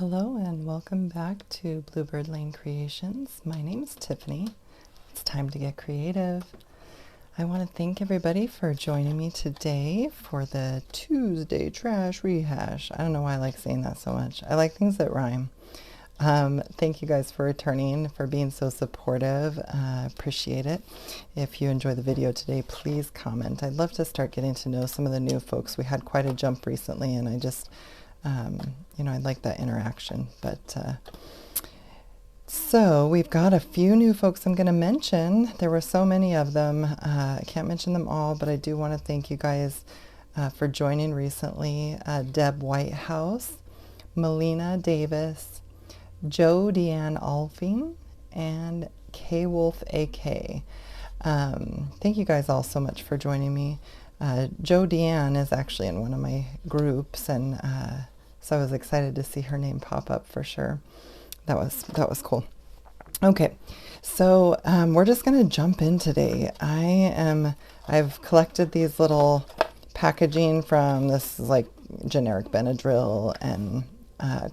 Hello and welcome back to Bluebird Lane Creations. My name is Tiffany. It's time to get creative. I want to thank everybody for joining me today for the Tuesday Trash Rehash. I don't know why I like saying that so much. I like things that rhyme. Thank you guys for returning, for being so supportive. Appreciate it. If you enjoy the video today, please comment. I'd love to start getting to know some of the new folks. We had quite a jump recently, and I just I like that interaction. But so we've got a few new folks I'm going to mention. There were so many of them. I can't mention them all, but I do want to thank you guys for joining recently. Deb Whitehouse, Melina Davis, Joe Deanne Alfing, and K Wolf AK. Thank you guys all so much for joining me. Joe Deanne is actually in one of my groups, and so I was excited to see her name pop up for sure. That was cool. Okay, so we're just going to jump in today. I've collected these little packaging from this is like generic Benadryl and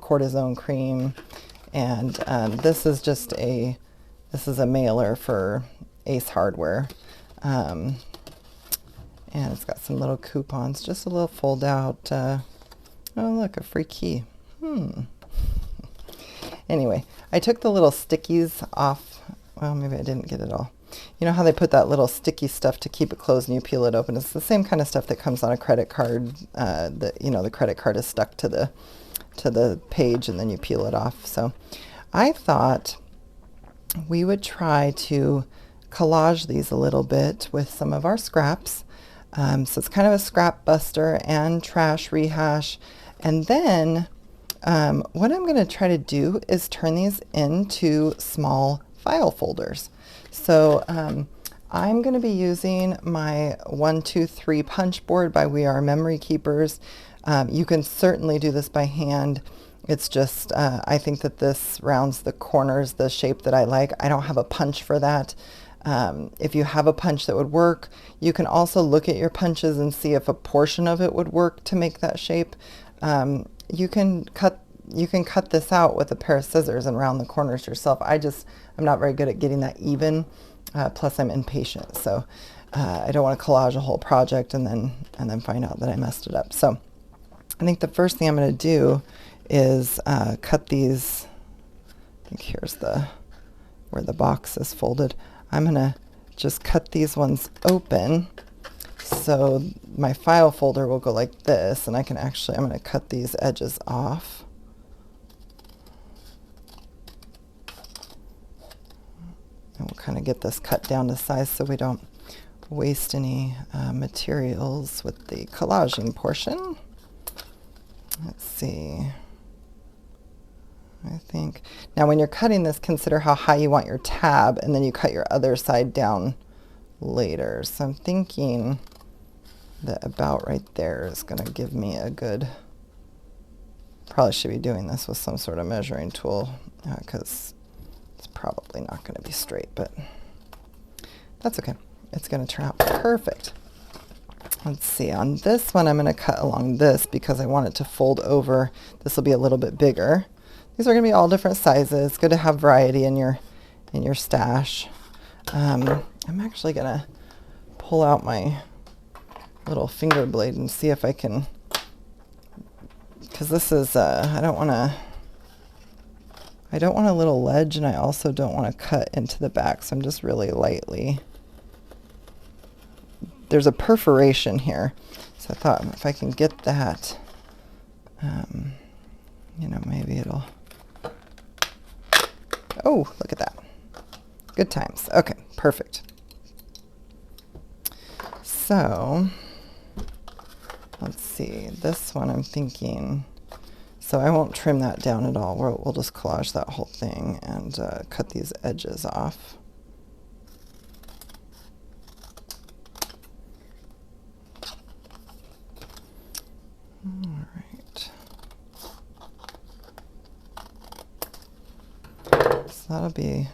cortisone cream, and this is a mailer for Ace Hardware. And it's got some little coupons, just a little fold out. Oh, look, a free key. Anyway, I took the little stickies off. Well, maybe I didn't get it all. You know how they put that little sticky stuff to keep it closed and you peel it open? It's the same kind of stuff that comes on a credit card. The credit card is stuck to the page and then you peel it off. So I thought we would try to collage these a little bit with some of our scraps. So it's kind of a scrap buster and trash rehash. And then what I'm going to try to do is turn these into small file folders. So I'm going to be using my 123 punch board by We Are Memory Keepers. You can certainly do this by hand. It's just, I think that this rounds the corners the shape that I like. I don't have a punch for that. If you have a punch that would work, you can also look at your punches and see if a portion of it would work to make that shape. You can cut this out with a pair of scissors and round the corners yourself. I'm not very good at getting that even. Plus I'm impatient, so I don't want to collage a whole project and then find out that I messed it up. So I think the first thing I'm going to do is cut these. I think here's where the box is folded. I'm going to just cut these ones open so my file folder will go like this, and I'm going to cut these edges off. And we'll kind of get this cut down to size so we don't waste any materials with the collaging portion. Let's see. I think now when you're cutting this, consider how high you want your tab, and then you cut your other side down later. So I'm thinking that about right there is going to give me a good, probably should be doing this with some sort of measuring tool because it's probably not going to be straight, but that's okay. It's going to turn out perfect. Let's see, on this one I'm going to cut along this because I want it to fold over. This will be a little bit bigger. These are going to be all different sizes. Good to have variety in your stash. I'm actually going to pull out my little finger blade and see if I can, because this is I don't want a little ledge, and I also don't want to cut into the back, so I'm just really lightly. There's a perforation here, so I thought if I can get that, maybe it'll. Oh, look at that. Good times. Okay, perfect. So, let's see. This one I'm thinking, so I won't trim that down at all. We'll just collage that whole thing and cut these edges off. All right. So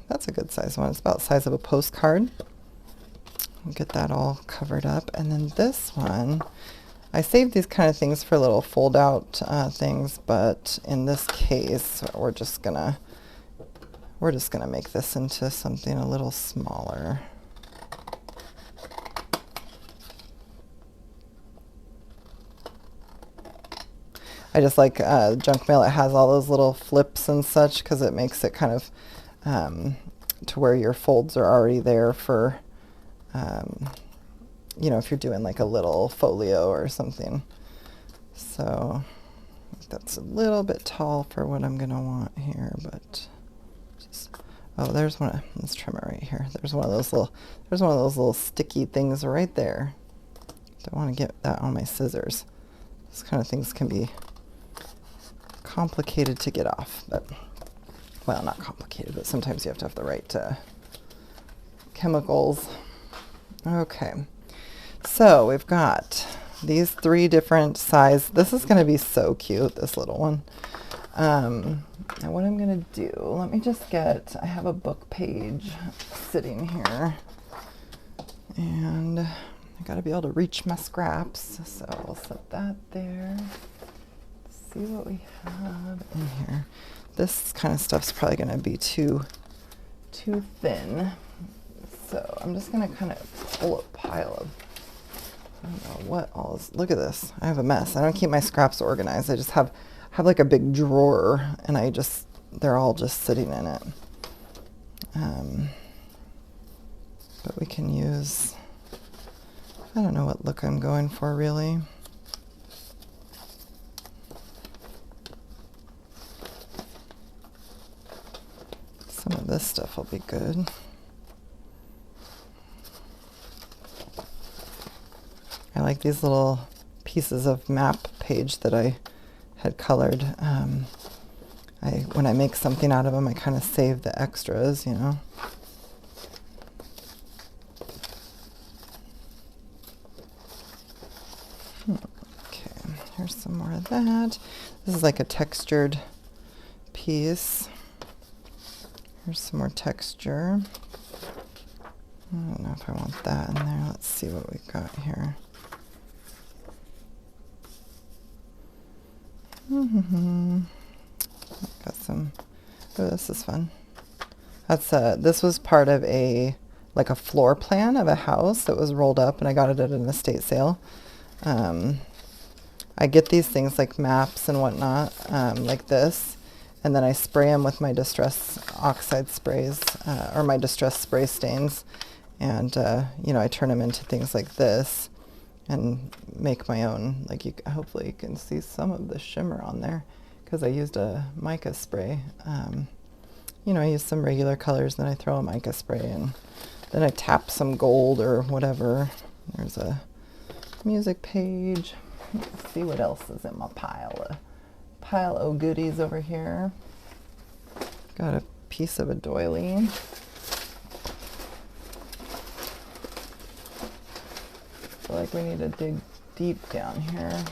that's a good size one. It's about the size of a postcard. We'll get that all covered up. And then this one, I save these kind of things for little fold out things, but in this case, we're just gonna make this into something a little smaller. I just like junk mail. It has all those little flips and such because it makes it kind of to where your folds are already there for, you know, if you're doing like a little folio or something. So that's a little bit tall for what I'm gonna want here, but just, oh, there's one. Let's trim it right here. There's one of those little sticky things right there. Don't want to get that on my scissors. These kind of things can be complicated to get off, but, well, not complicated, but sometimes you have to have the right chemicals. Okay, so we've got these 3 different size. This is going to be so cute, this little one. And what I'm going to do, let me just get, I have a book page sitting here, and I got to be able to reach my scraps, so I'll set that there. See what we have in here. This kind of stuff's probably going to be too thin, so I'm just going to kind of pull a pile of, I don't know what all is. Look at this. I have a mess. I don't keep my scraps organized. I just have like a big drawer, and they're all just sitting in it. But we can use, I don't know what look I'm going for really. Some of this stuff will be good. I like these little pieces of map page that I had colored. When I make something out of them, I kind of save the extras, you know. Okay, here's some more of that. This is like a textured piece. Here's some more texture. I don't know if I want that in there. Let's see what we've got here. Got some, oh, this is fun. That's this was part of like a floor plan of a house that was rolled up, and I got it at an estate sale. I get these things like maps and whatnot, like this, and then I spray them with my Distress oxide sprays, or my Distress spray stains, and you know, I turn them into things like this and make my own. Like, hopefully you can see some of the shimmer on there because I used a mica spray. You know, I use some regular colors, then I throw a mica spray, and then I tap some gold or whatever. There's a music page. Let's see what else is in my pile of goodies over here. Got a piece of a doily. Feel like we need to dig deep down here.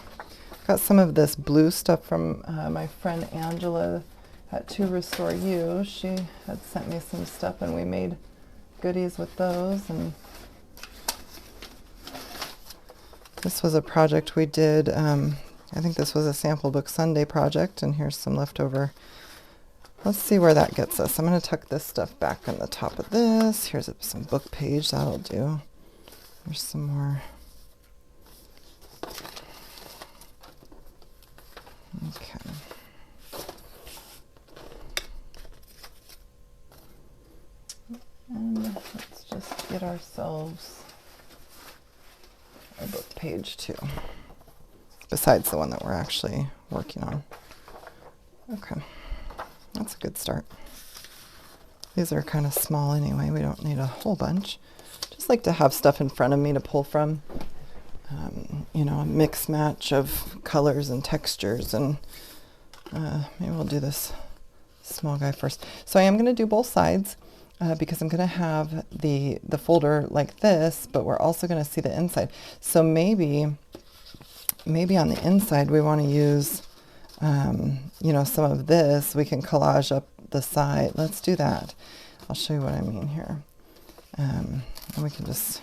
Got some of this blue stuff from my friend Angela at To Restore You. She had sent me some stuff, and we made goodies with those. And this was a project we did. I think this was a Sample Book Sunday project, and here's some leftover. Let's see where that gets us. I'm going to tuck this stuff back on the top of this. Here's some book page. That'll do. There's some more. Okay. And let's just get ourselves a book page too, besides the one that we're actually working on. Okay, that's a good start. These are kind of small anyway. We don't need a whole bunch. Just like to have stuff in front of me to pull from. You know, a mix match of colors and textures, and maybe we'll do this small guy first. So I am going to do both sides because I'm going to have the folder like this, but we're also going to see the inside. So maybe on the inside we want to use you know, some of this. We can collage up the side. Let's do that. I'll show you what I mean here. And we can just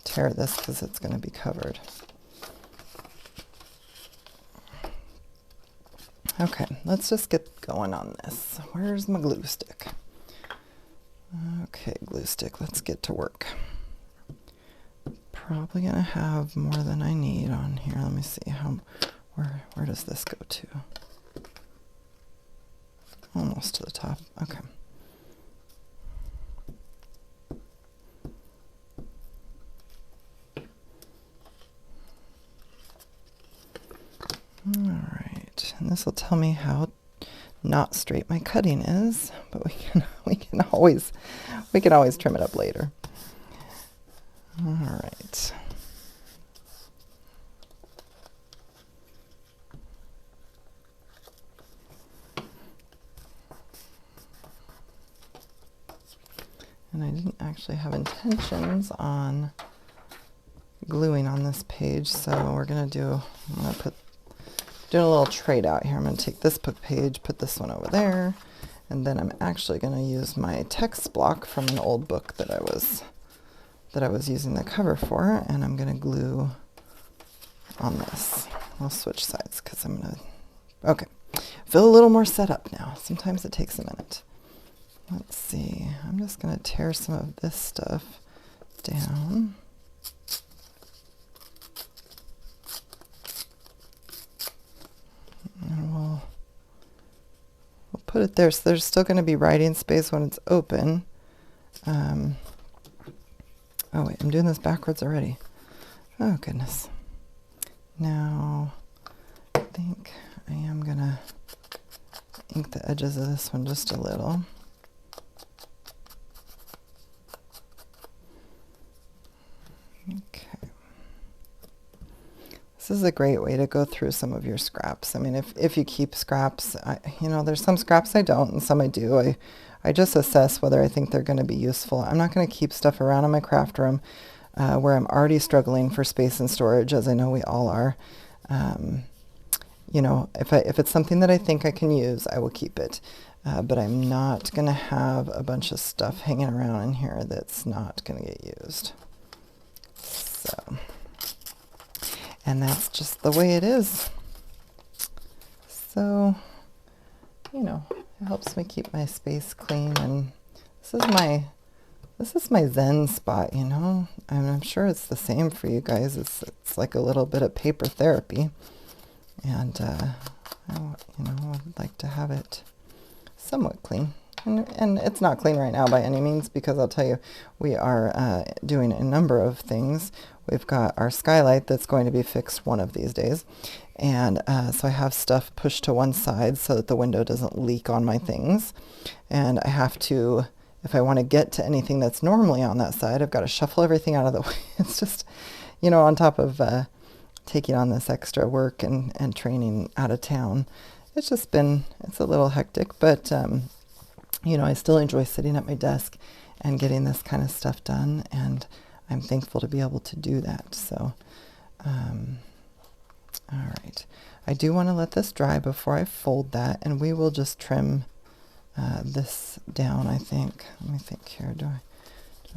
tear this because it's going to be covered. Okay, let's just get going on this. Where's my glue stick? Okay, glue stick, let's get to work. Probably gonna have more than I need on here. Let me see where does this go to? Almost to the top. Okay. All right, and this will tell me how not straight my cutting is, but we can always trim it up later. All right. And I didn't actually have intentions on gluing on this page, so I'm gonna doing a little trade out here. I'm gonna take this page, put this one over there, and then I'm actually gonna use my text block from an old book that I was using the cover for, and I'm gonna glue on this. I'll switch sides because okay. Feel a little more set up now. Sometimes it takes a minute. Let's see, I'm just gonna tear some of this stuff down. And we'll put it there, so there's still gonna be writing space when it's open. Oh wait, I'm doing this backwards already. Oh goodness. Now, I think I am gonna ink the edges of this one just a little. Okay. This is a great way to go through some of your scraps. I mean, if you keep scraps, there's some scraps I don't and some I do. I just assess whether I think they're going to be useful. I'm not going to keep stuff around in my craft room where I'm already struggling for space and storage, as I know we all are. If it's something that I think I can use, I will keep it. But I'm not going to have a bunch of stuff hanging around in here that's not going to get used. So, and that's just the way it is. So, it helps me keep my space clean, and this is my Zen spot, and I'm sure it's the same for you guys. It's like a little bit of paper therapy, and I would like to have it somewhat clean. And it's not clean right now by any means, because I'll tell you, we are doing a number of things. We've got our skylight that's going to be fixed one of these days. And so I have stuff pushed to one side so that the window doesn't leak on my things. And I have to, if I want to get to anything that's normally on that side, I've got to shuffle everything out of the way. It's just, on top of taking on this extra work and training out of town, it's a little hectic, but I still enjoy sitting at my desk and getting this kind of stuff done, and I'm thankful to be able to do that. So, all right. I do want to let this dry before I fold that, and we will just trim this down, I think. Let me think here. Do I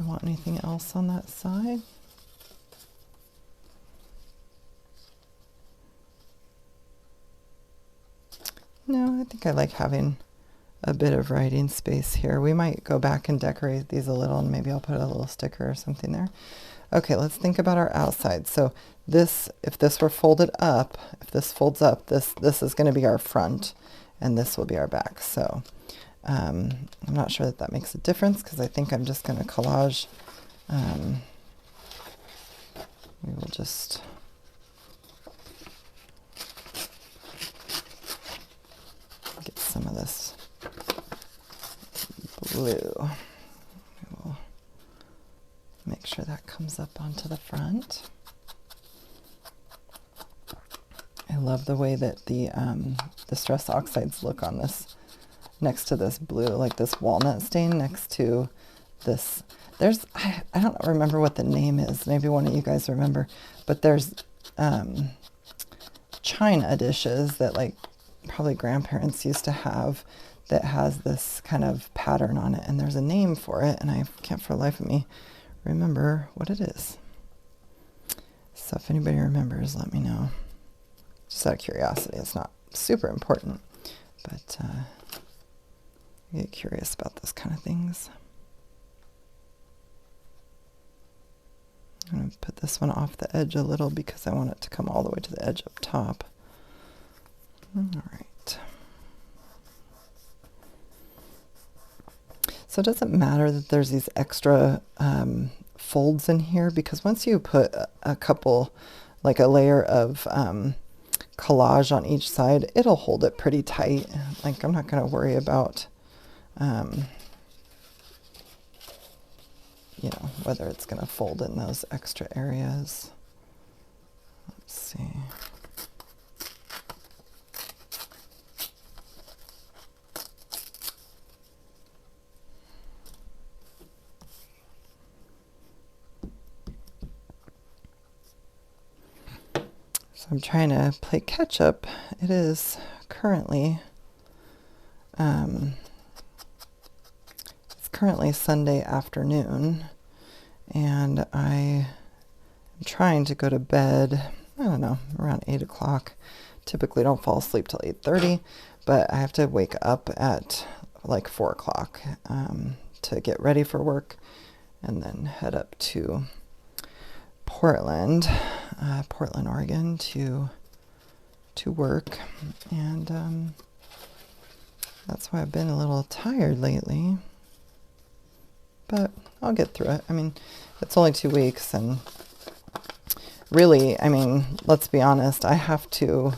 want anything else on that side? No, I think I like having a bit of writing space here. We might go back and decorate these a little, and maybe I'll put a little sticker or something there. Okay, let's think about our outside. So if this were folded up, if this folds up, this is going to be our front, and this will be our back. So I'm not sure that makes a difference, because I think I'm just going to collage. We will just get some of this blue. We'll make sure that comes up onto the front. I love the way that the stress oxides look on this, next to this blue, like this walnut stain next to this. I don't remember what the name is. Maybe one of you guys remember, but there's china dishes that probably grandparents used to have that has this kind of pattern on it, and there's a name for it, and I can't for the life of me remember what it is. So if anybody remembers, let me know. Just out of curiosity, it's not super important. but I get curious about those kind of things. I'm going to put this one off the edge a little because I want it to come all the way to the edge up top. All right. So it doesn't matter that there's these extra folds in here, because once you put a couple, like a layer of collage on each side, it'll hold it pretty tight. Like, I'm not going to worry about you know, whether it's going to fold in those extra areas. Let's see. So I'm trying to play catch up. It is currently currently Sunday afternoon, and I am trying to go to bed, I don't know, around 8 o'clock. Typically don't fall asleep till 8:30, but I have to wake up at like 4 o'clock to get ready for work, and then head up to Portland, Oregon to work. And that's why I've been a little tired lately. But I'll get through it. I mean, it's only 2 weeks, and really, I mean, let's be honest, I have to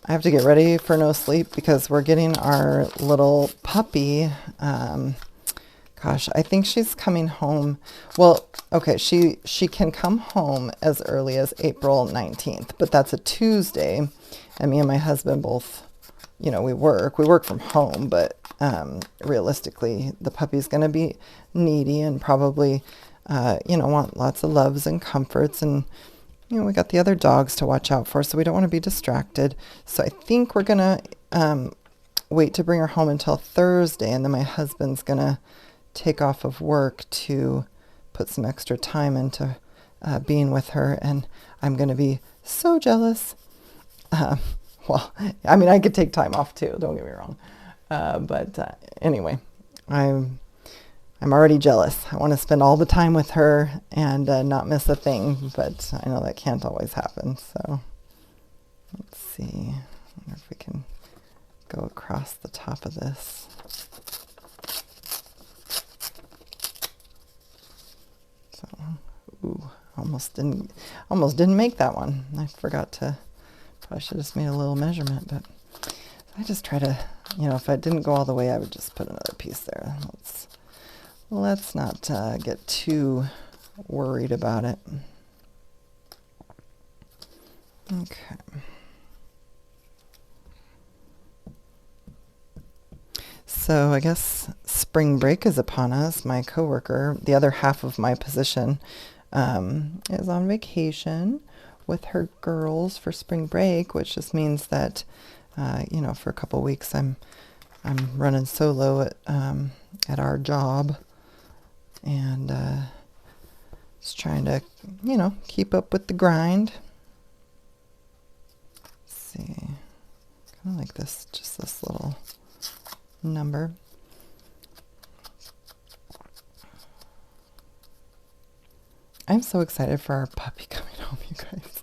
get ready for no sleep because we're getting our little puppy. Gosh, I think she's coming home. Well, okay, she can come home as early as April 19th, but that's a Tuesday, and me and my husband both, you know, we work from home, but realistically, the puppy's going to be needy and probably, you know, want lots of loves and comforts. And, you know, we got the other dogs to watch out for, so we don't want to be distracted. So I think we're going to wait to bring her home until Thursday, and then my husband's going to take off of work to put some extra time into being with her. And I'm going to be so jealous. Well, I mean, I could take time off too, don't get me wrong. But anyway, I'm already jealous. I want to spend all the time with her and not miss a thing, but I know that can't always happen. So let's see. I wonder if we can go across the top of this. So, ooh, almost didn't make that one. I forgot to. I should have just made a little measurement, but I just try to, you know, if I didn't go all the way, I would just put another piece there. Let's not get too worried about it. Okay. So I guess spring break is upon us. My coworker, the other half of my position, is on vacation with her girls for spring break, which just means that, you know, for a couple weeks I'm running solo at our job, and just trying to, you know, keep up with the grind. Let's see, kind of like this, just this little number. I'm so excited for our puppy coming home, you guys.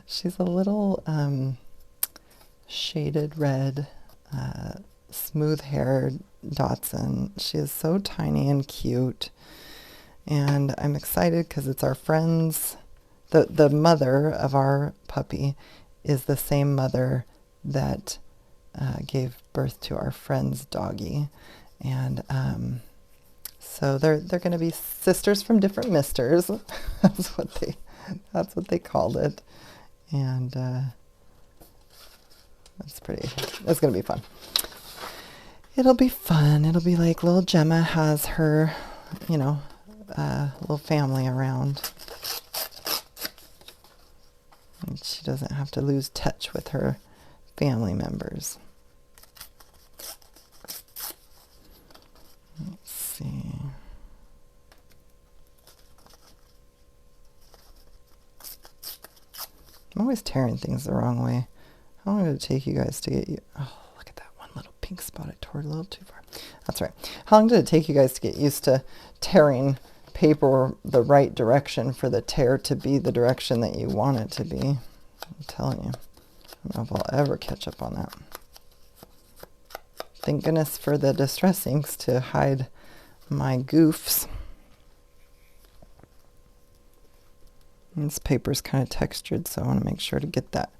She's a little shaded red, smooth-haired Dachshund. She is so tiny and cute, and I'm excited because it's our friend's. The mother of our puppy is the same mother that gave birth to our friend's doggy, and so they're going to be sisters from different misters. That's what they called it. And that's going to be fun. It'll be fun. It'll be like little Gemma has her, you know, little family around. And she doesn't have to lose touch with her family members. Let's see. I'm always tearing things the wrong way. How long did it take you guys to get you? Oh, look at that one little pink spot. I tore it a little too far. That's right. How long did it take you guys to get used to tearing paper the right direction for the tear to be the direction that you want it to be? I'm telling you. I don't know if I'll ever catch up on that. Thank goodness for the distress inks to hide my goofs. And this paper's kind of textured, so I want to make sure to get that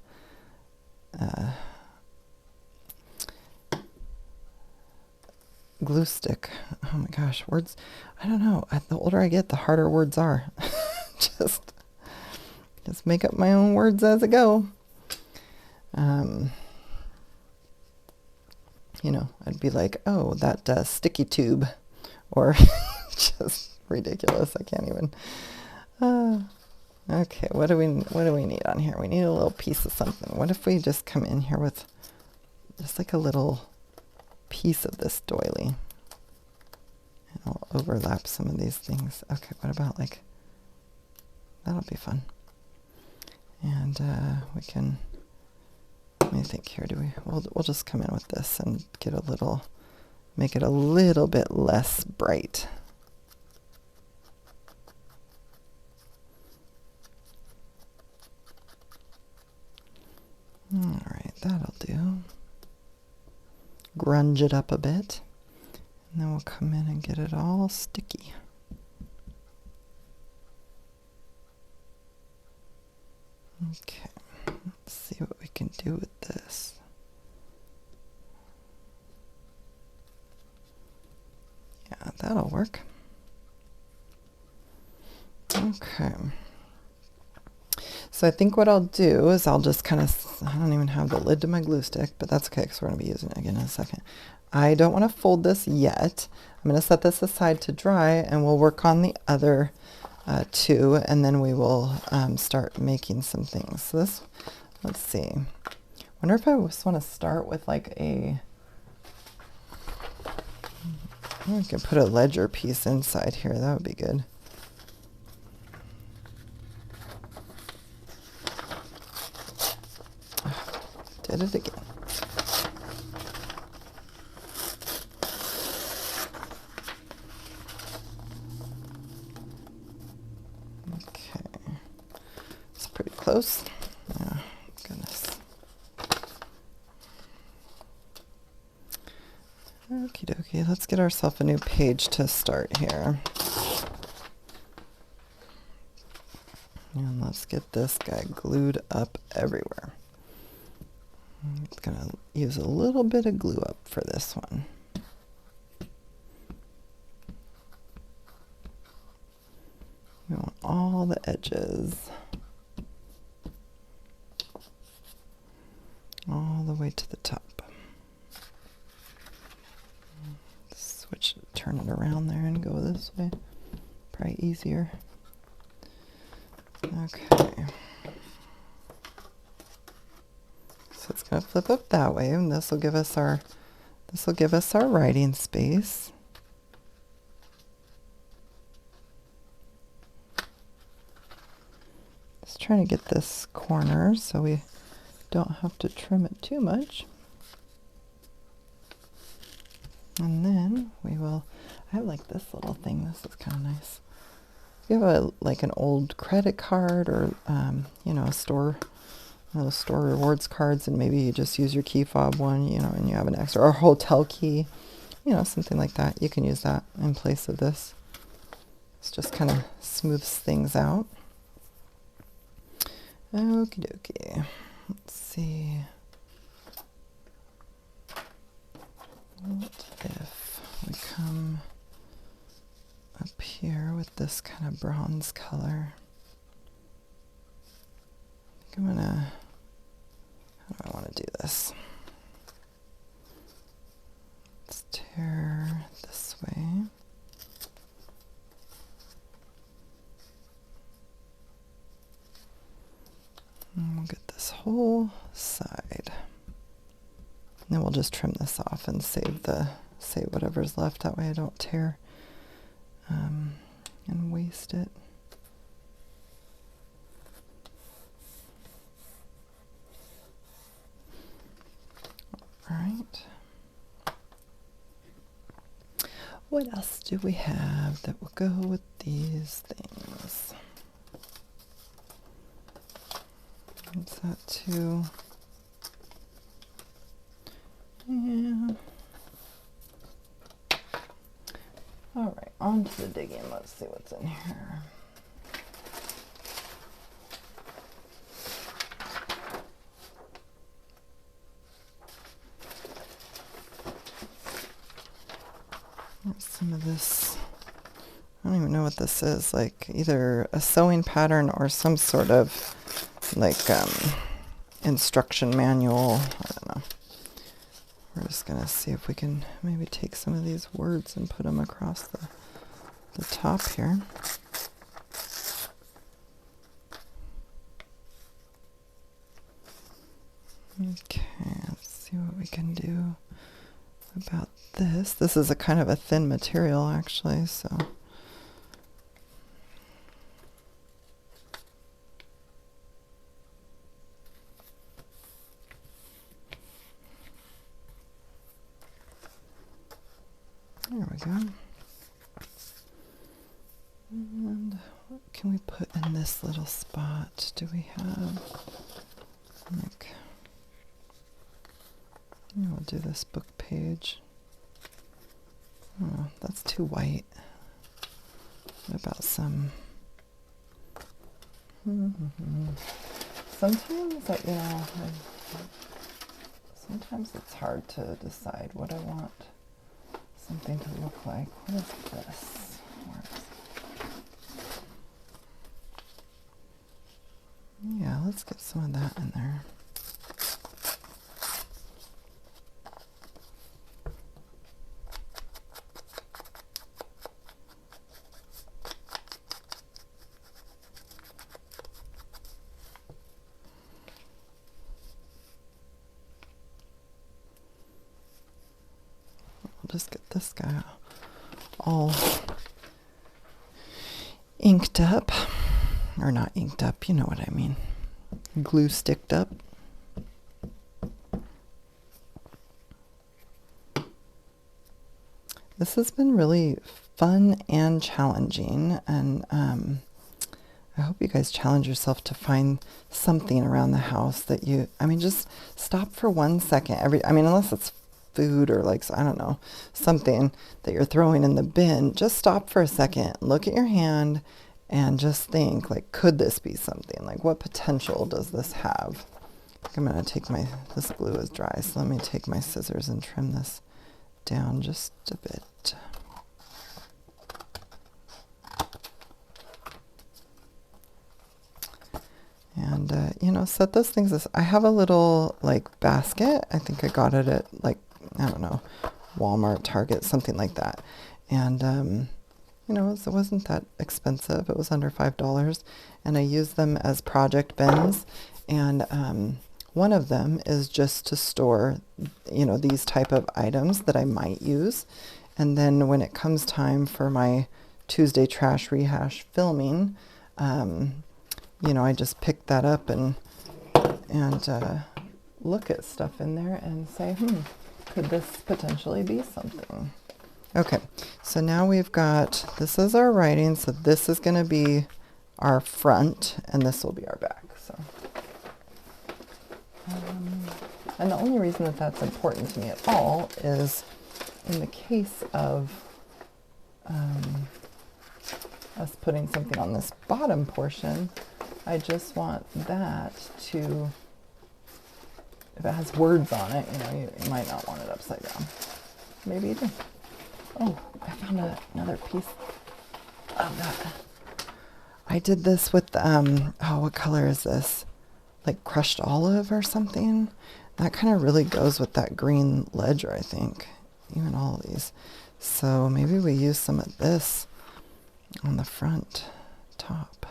glue stick. Oh my gosh, words. I don't know. The older I get, the harder words are. just make up my own words as I go. You know, I'd be like, oh, that sticky tube, or just ridiculous. I can't even. Okay, what do we need on here? We need a little piece of something. What if we just come in here with just like a little piece of this doily? And I'll overlap some of these things. Okay, what about like, that'll be fun. And we can, let me think here, we'll just come in with this and get a little, make it a little bit less bright. All right, that'll do. Grunge it up a bit, and then we'll come in and get it all sticky. Okay, let's see what we can do with this. Yeah, that'll work. Okay. So I think what I'll do is I'll just kind of, I don't even have the lid to my glue stick, but that's okay because we're going to be using it again in a second. I don't want to fold this yet. I'm going to set this aside to dry and we'll work on the other two, and then we will start making some things. So this, let's see. I wonder if I just want to start with like I could put a ledger piece inside here. That would be good. Did it again. Okay. It's pretty close. Oh, goodness. Okie dokie. Let's get ourselves a new page to start here. And let's get this guy glued up everywhere. I'm going to use a little bit of glue up for this one. We want all the edges, all the way to the top. Switch, turn it around there and go this way. Probably easier. Okay. So it's going to flip up that way, and this will give us our writing space. Just trying to get this corner so we don't have to trim it too much. And then we will, I like this little thing. This is kind of nice. If you have like an old credit card or you know, a store, those store rewards cards, and maybe you just use your key fob one, you know, and you have an extra, or hotel key, you know, something like that. You can use that in place of this. It's just kind of smooths things out. Okie dokie. Let's see. What if we come up here with this kind of bronze color? I think I'm gonna, how do I want to do this? Let's tear this way. And we'll get this whole side. And then we'll just trim this off and save whatever's left. That way I don't tear and waste it. What else do we have that will go with these things? Is that too? Yeah. All right, on to the digging. Let's see what's in here. There's some of this. I don't even know what this is. Like either a sewing pattern or some sort of like instruction manual. I don't know. We're just gonna see if we can maybe take some of these words and put them across the top here. Okay, let's see what we can do about this. This is a kind of a thin material actually, so there we go. And what can we put in this little spot? Do we have like, we'll do this book page. Oh, that's too white. What about some? Sometimes, sometimes it's hard to decide what I want something to look like. What is this? Where is it? Yeah, let's get some of that in there. Just get this guy all inked up, or not inked up, you know what I mean, glue sticked up. This has been really fun and challenging, and I hope you guys challenge yourself to find something around the house that you, just stop for 1 second unless it's food or like, I don't know, something that you're throwing in the bin, just stop for a second, look at your hand and just think, like, could this be something? Like, what potential does this have? I think I'm going to take this glue is dry, so let me take my scissors and trim this down just a bit. And, set those things. I have a little, like, basket. I think I got it at, like, I don't know, Walmart, Target, something like that. And, it wasn't that expensive. It was under $5. And I use them as project bins. And one of them is just to store, these type of items that I might use. And then when it comes time for my Tuesday Trash Rehash filming, I just pick that up and look at stuff in there and say, could this potentially be something? Okay, so now we've got, this is our writing, so this is going to be our front, and this will be our back. So, and the only reason that that's important to me at all is in the case of us putting something on this bottom portion, I just want that to, if it has words on it, you might not want it upside down. Maybe you do. Oh, I found another piece of that. I did this with, what color is this? Like crushed olive or something? That kind of really goes with that green ledger, I think. Even all of these. So maybe we use some of this on the front top.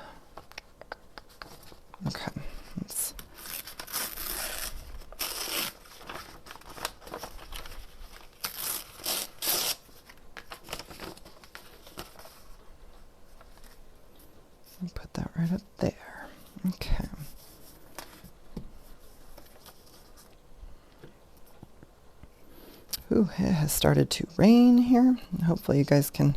Okay, let's put that right up there. Okay. Ooh, it has started to rain here. Hopefully you guys can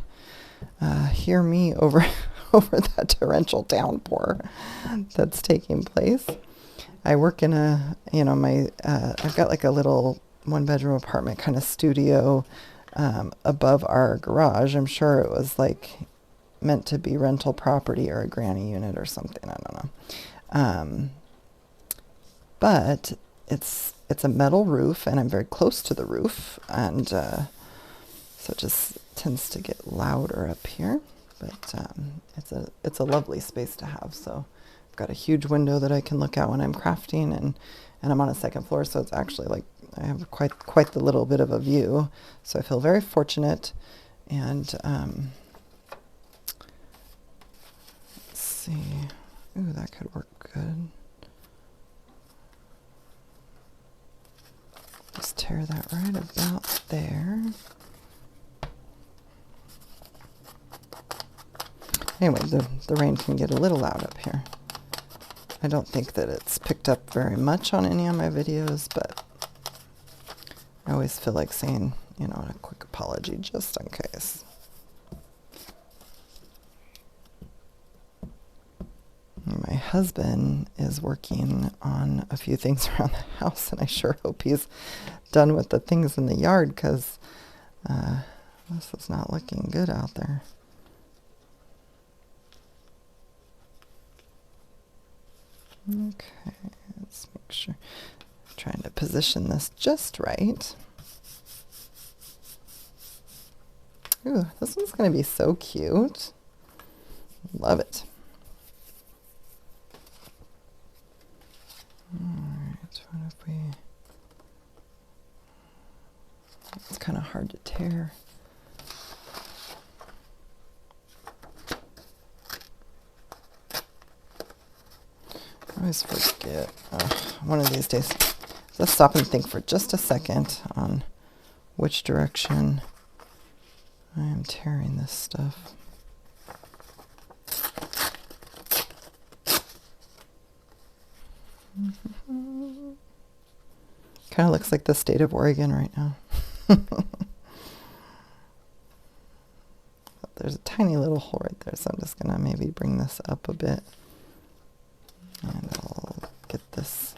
hear me over over that torrential downpour that's taking place. I work in a, I've got like a little one-bedroom apartment kind of studio above our garage. I'm sure it was like meant to be rental property or a granny unit or something. I don't know. But it's a metal roof, and I'm very close to the roof, and so it just tends to get louder up here. But it's a lovely space to have. So I've got a huge window that I can look out when I'm crafting, and I'm on a second floor, so it's actually like I have quite the little bit of a view. So I feel very fortunate. And let's see. Ooh, that could work good. Just tear that right about there. Anyway, the rain can get a little loud up here. I don't think that it's picked up very much on any of my videos, but I always feel like saying, a quick apology just in case. My husband is working on a few things around the house, and I sure hope he's done with the things in the yard, because this is not looking good out there. Okay, let's make sure. I'm trying to position this just right. Ooh, this one's going to be so cute. Love it. Alright, what if we... It's kind of hard to tear. I always forget. One of these days, let's stop and think for just a second on which direction I am tearing this stuff. Kind of looks like the state of Oregon right now. There's a tiny little hole right there, so I'm just going to maybe bring this up a bit. And I'll get this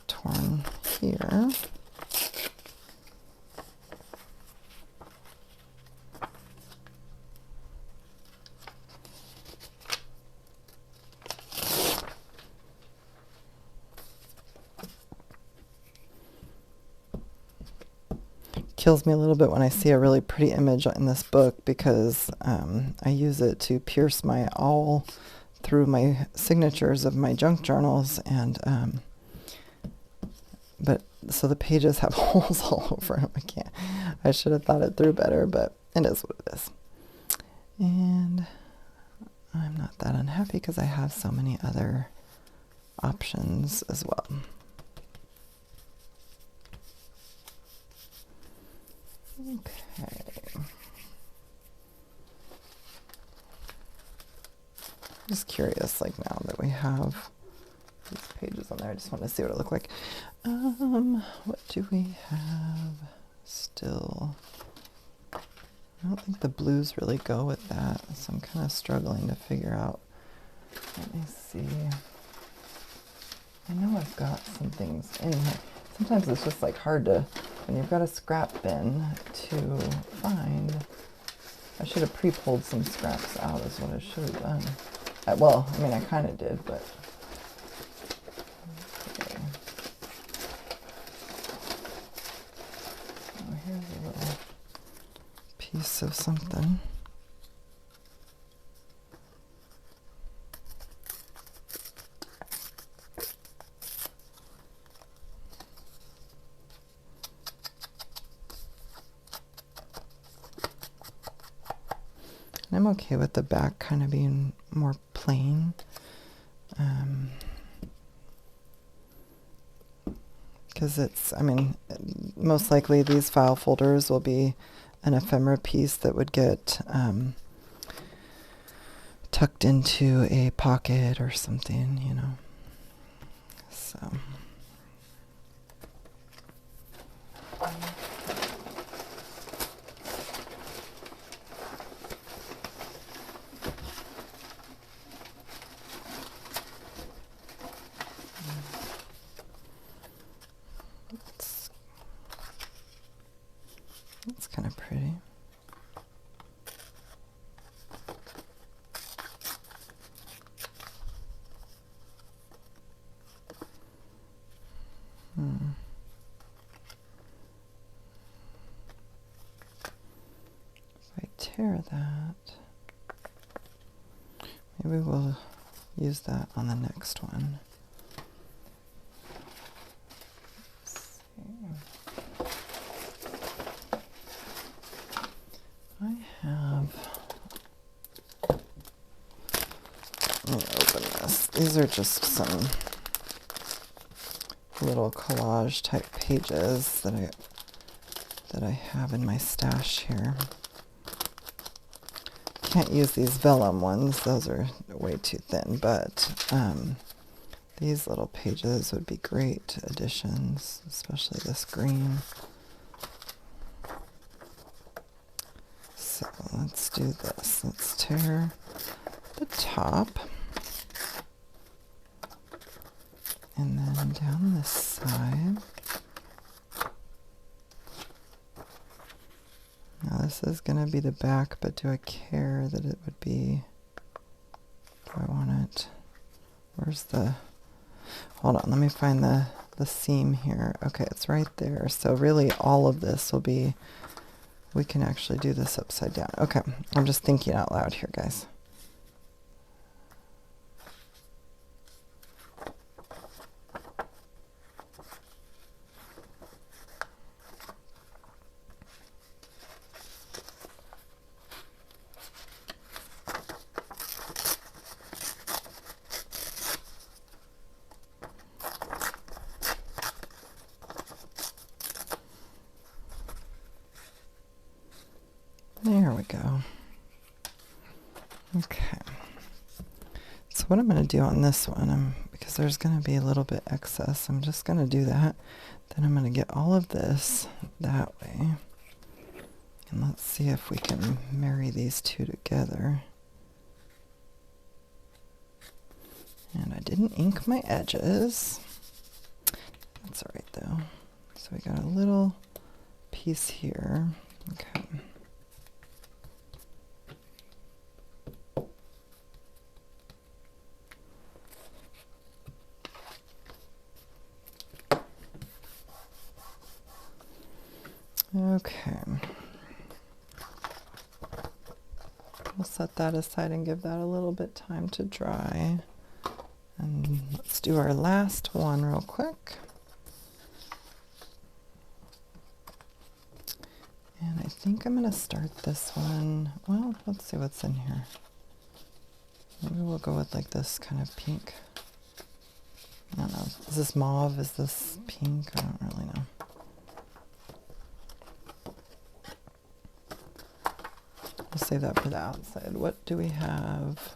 torn here. Kills me a little bit when I see a really pretty image in this book, because I use it to pierce my owl through my signatures of my junk journals, and but so the pages have holes all over them. I should have thought it through better, but it is what it is. And I'm not that unhappy because I have so many other options as well. Okay. Just curious, like now that we have these pages on there, I just want to see what it looked like. What do we have still? I don't think the blues really go with that, so I'm kind of struggling to figure out. Let me see. I know I've got some things in here. Sometimes it's just like hard to, when you've got a scrap bin, to find. I should have pre-pulled some scraps out is what I should have done. Well, I mean, I kind of did, but... Okay. Oh, here's a little piece of something. I'm okay with the back kind of being more plain. Because it's, I mean, most likely these file folders will be an ephemera piece that would get tucked into a pocket or something, you know. So. That's kind of pretty. If I tear that, maybe we'll use that on the next one. Let's see. I have, let me open this. These are just some little collage type pages that I have in my stash here. Can't use these vellum ones, those are way too thin, but these little pages would be great additions, especially this green. So let's do this. Let's tear the top and then down this side. Now this is going to be the back, but do I care that it would be, do I want it, where's the, hold on, let me find the seam here. Okay, it's right there. So really all of this will be, we can actually do this upside down. Okay, I'm just thinking out loud here, guys. There we go. Okay. So what I'm going to do on this one, because there's going to be a little bit excess, I'm just going to do that. Then I'm going to get all of this that way. And let's see if we can marry these two together. And I didn't ink my edges. That's all right though. So we got a little piece here. Okay. Okay, we'll set that aside and give that a little bit time to dry. And let's do our last one real quick. And I think I'm going to start this one, well, let's see what's in here. Maybe we'll go with like this kind of pink. I don't know, is this mauve, is this pink? I don't really know. We'll save that for the outside. What do we have?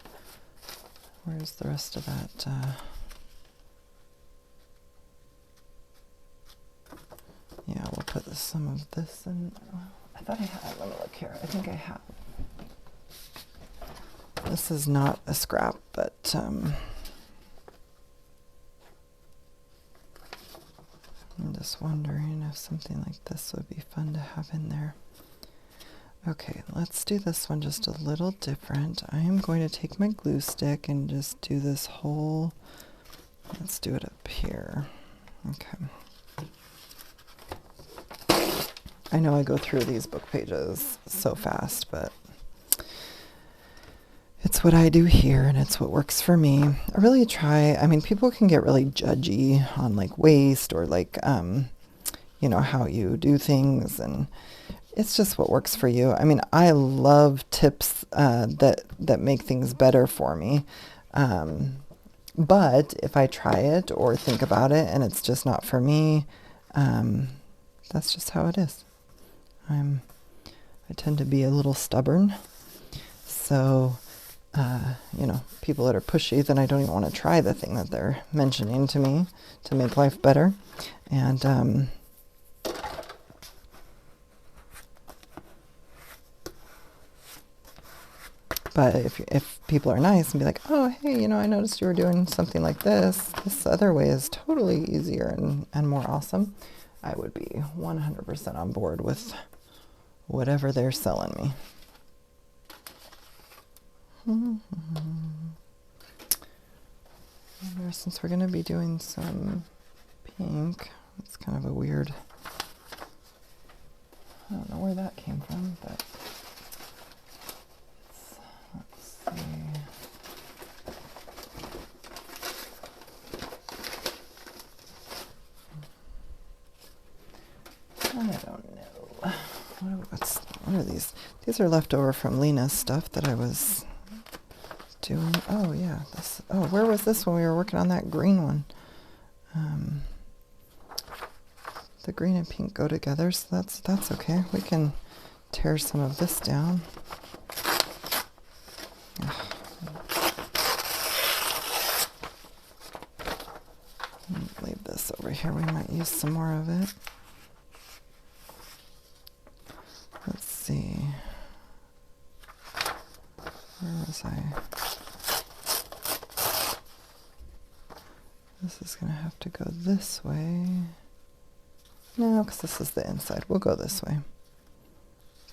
Where's the rest of that? Yeah, we'll put some of this in. I thought I had, let me look here. I think I have. This is not a scrap, but I'm just wondering if something like this would be fun to have in there. Okay, let's do this one just a little different. I am going to take my glue stick and just do this whole, let's do it up here. Okay. I know I go through these book pages so fast, but it's what I do here and it's what works for me. I really try, I mean, people can get really judgy on like waist or like, you know, how you do things, and it's just what works for you. I mean, I love tips that make things better for me. But if I try it or think about it and it's just not for me, that's just how it is. I tend to be a little stubborn. So, you know, people that are pushy, then I don't even want to try the thing that they're mentioning to me to make life better. And, But if people are nice and be like, oh, hey, you know, I noticed you were doing something like this. This other way is totally easier and more awesome. I would be 100% on board with whatever they're selling me. Since we're going to be doing some pink, it's kind of a weird, I don't know where that came from, but let's see. I don't know. What are these? These are left over from Lena's stuff that I was doing. Oh yeah, this. Oh, where was this when we were working on that green one? The green and pink go together, so that's okay. We can tear some of this down. Leave this over here. We might use some more of it. Let's see. Where was I? This is going to have to go this way. No, because this is the inside. We'll go this way.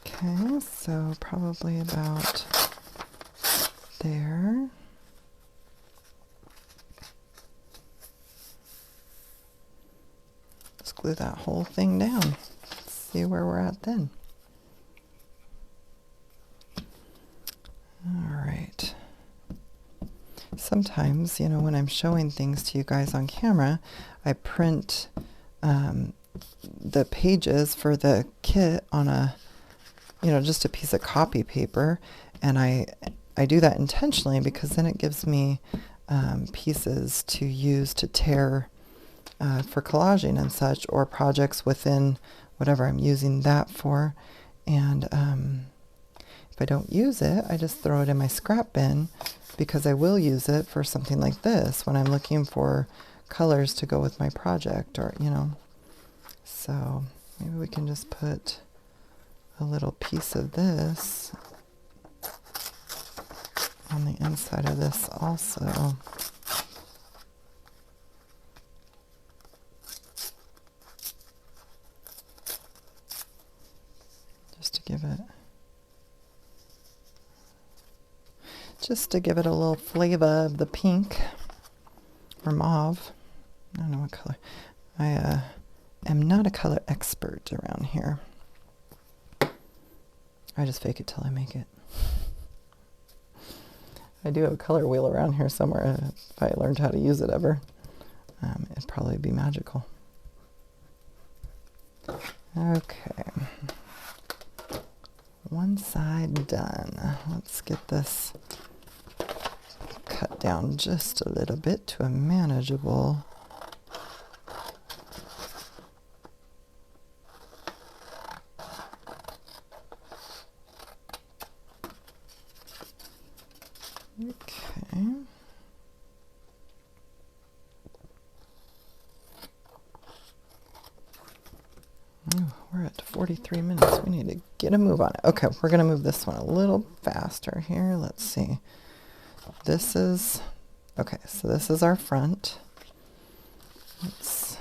Okay, so probably about there. Just glue that whole thing down. Let's see where we're at then. All right. Sometimes, you know, when I'm showing things to you guys on camera, I print the pages for the kit on a, you know, just a piece of copy paper, and I do that intentionally because then it gives me pieces to use to tear for collaging and such, or projects within whatever I'm using that for. And if I don't use it, I just throw it in my scrap bin, because I will use it for something like this when I'm looking for colors to go with my project, or, you know. So maybe we can just put a little piece of this on the inside of this also. Just to give it a little flavor of the pink or mauve. I don't know what color. I am not a color expert around here. I just fake it till I make it. I do have a color wheel around here somewhere. If I learned how to use it ever, it'd probably be magical. Okay. One side done. Let's get this cut down just a little bit to a manageable. Okay. Oh, we're at 43 minutes. We need to get a move on it. Okay, we're going to move this one a little faster here. Let's see. This is, okay, so this is our front. Let's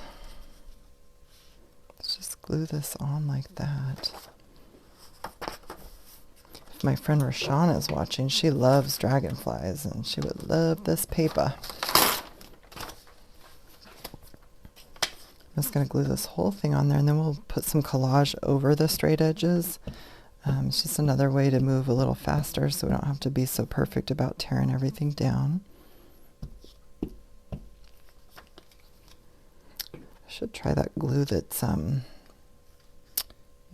just glue this on like that. If my friend Rashawn is watching, she loves dragonflies and she would love this paper. I'm just going to glue this whole thing on there, and then we'll put some collage over the straight edges. It's just another way to move a little faster so we don't have to be so perfect about tearing everything down. I should try that glue that's, you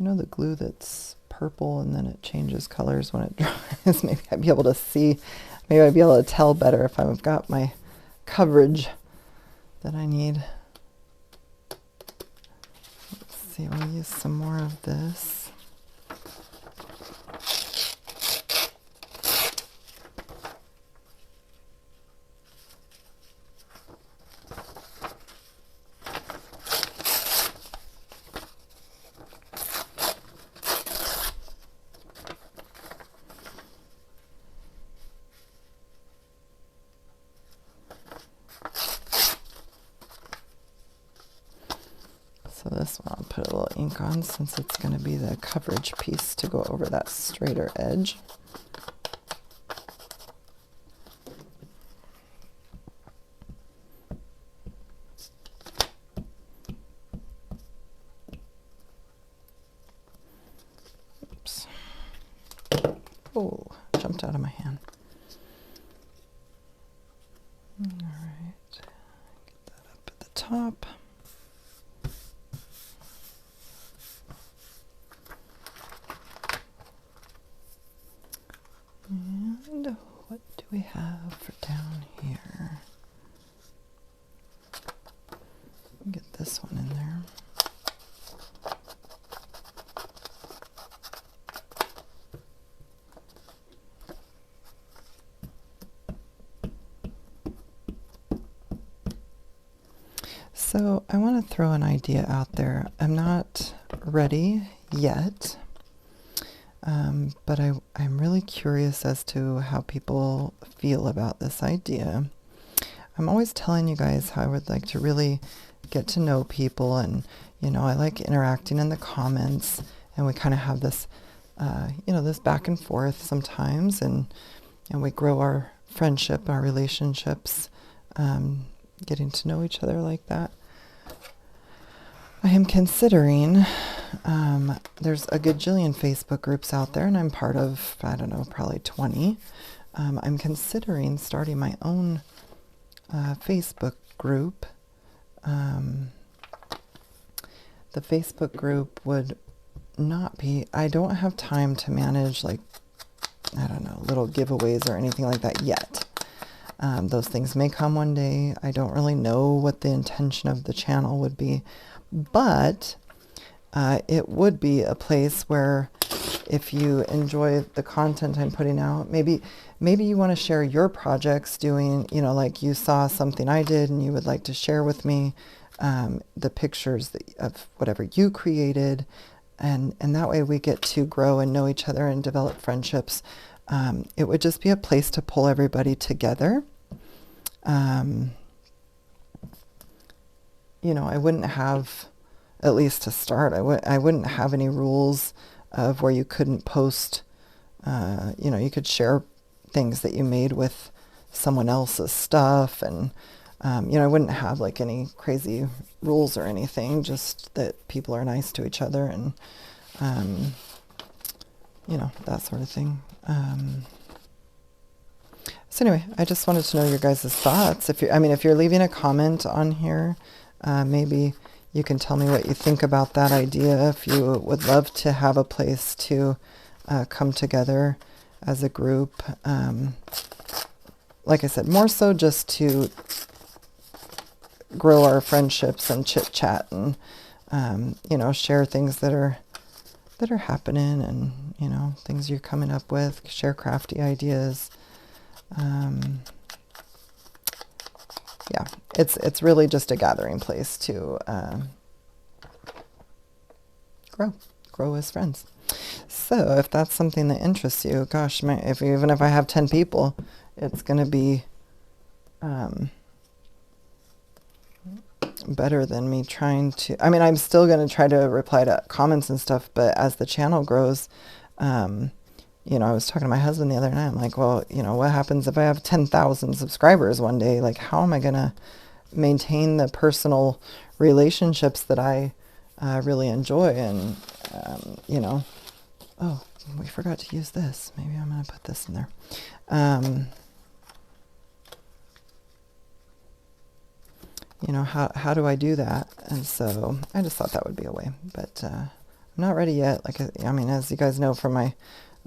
know, the glue that's purple and then it changes colors when it dries. Maybe I'd be able to see, maybe I'd be able to tell better if I've got my coverage that I need. Let's see, we'll use some more of this. So this one I'll put a little ink on since it's going to be the coverage piece to go over that straighter edge. Oops. Oh, jumped out of my hand. All right, get that up at the top. And what do we have for down here? Get this one in there. So I want to throw an idea out there. I'm not ready yet. But I'm really curious as to how people feel about this idea. I'm always telling you guys how I would like to really get to know people, and I like interacting in the comments, and we kind of have this this back and forth sometimes, and we grow our friendship, our relationships, getting to know each other like that. I am considering, there's a gajillion Facebook groups out there, and I'm part of, I don't know, probably 20. I'm considering starting my own Facebook group. The Facebook group would not be, I don't have time to manage, like, I don't know, little giveaways or anything like that yet. Those things may come one day. I don't really know what the intention of the channel would be. But it would be a place where if you enjoy the content I'm putting out, maybe you want to share your projects doing, like you saw something I did and you would like to share with me the pictures of whatever you created. And that way we get to grow and know each other and develop friendships. It would just be a place to pull everybody together. I wouldn't have, at least to start, I wouldn't have any rules of where you couldn't post, you could share things that you made with someone else's stuff, and, I wouldn't have like any crazy rules or anything, just that people are nice to each other and, that sort of thing. So anyway, I just wanted to know your guys' thoughts. If you're leaving a comment on here, maybe you can tell me what you think about that idea. If you would love to have a place to come together as a group. Like I said, more so just to grow our friendships and chit chat and, share things that are happening, and, things you're coming up with, share crafty ideas. Yeah, it's really just a gathering place to grow as friends. So if that's something that interests you, gosh, even if I have 10 people, it's going to be better than me trying to, I'm still going to try to reply to comments and stuff, but as the channel grows, I was talking to my husband the other night. I'm like, well, what happens if I have 10,000 subscribers one day? Like, how am I going to maintain the personal relationships that I really enjoy? And, oh, we forgot to use this. Maybe I'm going to put this in there. How do I do that? And so I just thought that would be a way, but I'm not ready yet. Like, as you guys know from my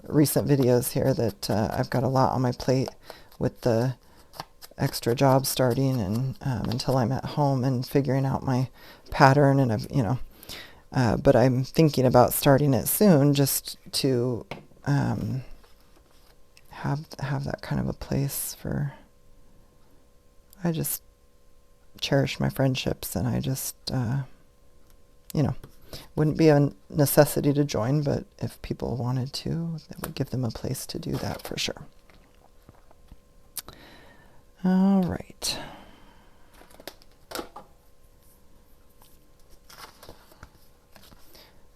recent videos here, that I've got a lot on my plate with the extra job starting, and until I'm at home and figuring out my pattern, and but I'm thinking about starting it soon, just to have that kind of a place for. I just cherish my friendships, and I just wouldn't be a necessity to join, but if people wanted to, it would give them a place to do that for sure. All right.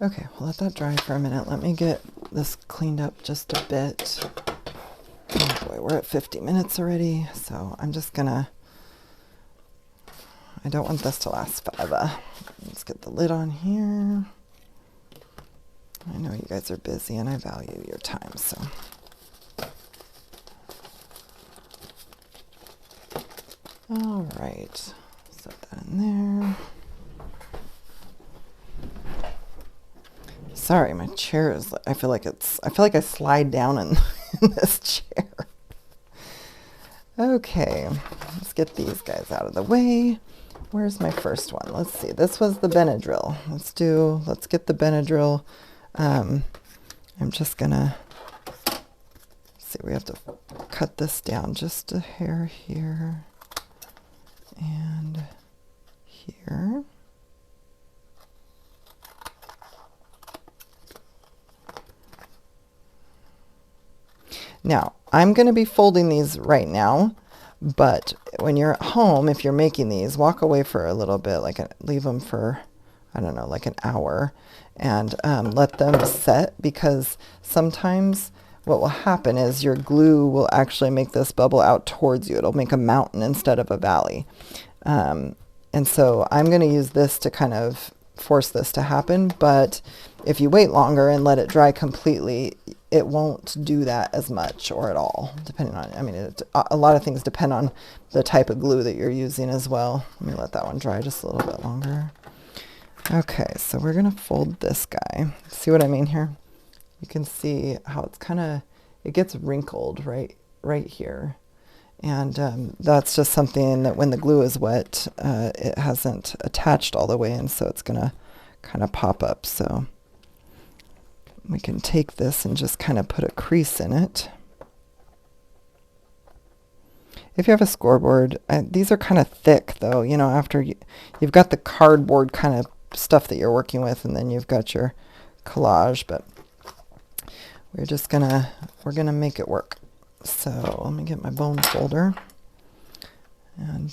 Okay, we'll let that dry for a minute. Let me get this cleaned up just a bit. Oh boy, we're at 50 minutes already, so I'm just gonna, I don't want this to last forever. Let's get the lid on here. I know you guys are busy and I value your time, so. All right, set that in there. Sorry, my chair is, I feel like I slide down in, in this chair. Okay, let's get these guys out of the way. Where's my first one? Let's see, this was the Benadryl. Let's get the Benadryl. I'm just gonna, see, we have to cut this down just a hair here and here. Now, I'm going to be folding these right now, but when you're at home, if you're making these, walk away for a little bit, leave them for, I don't know, like an hour, and let them set, because sometimes what will happen is your glue will actually make this bubble out towards you. It'll make a mountain instead of a valley. And so I'm going to use this to kind of force this to happen, but if you wait longer and let it dry completely, it won't do that as much or at all, depending on, I mean, a lot of things depend on the type of glue that you're using as well. Let me let that one dry just a little bit longer. Okay, so we're gonna fold this guy. See what I mean here? You can see how it's kind of, it gets wrinkled right here. And that's just something that when the glue is wet, it hasn't attached all the way, and so it's gonna kind of pop up. So we can take this and just kind of put a crease in it. If you have a scoreboard, these are kind of thick though, you know, after you've got the cardboard kind of stuff that you're working with, and then you've got your collage, but we're gonna make it work. So let me get my bone folder and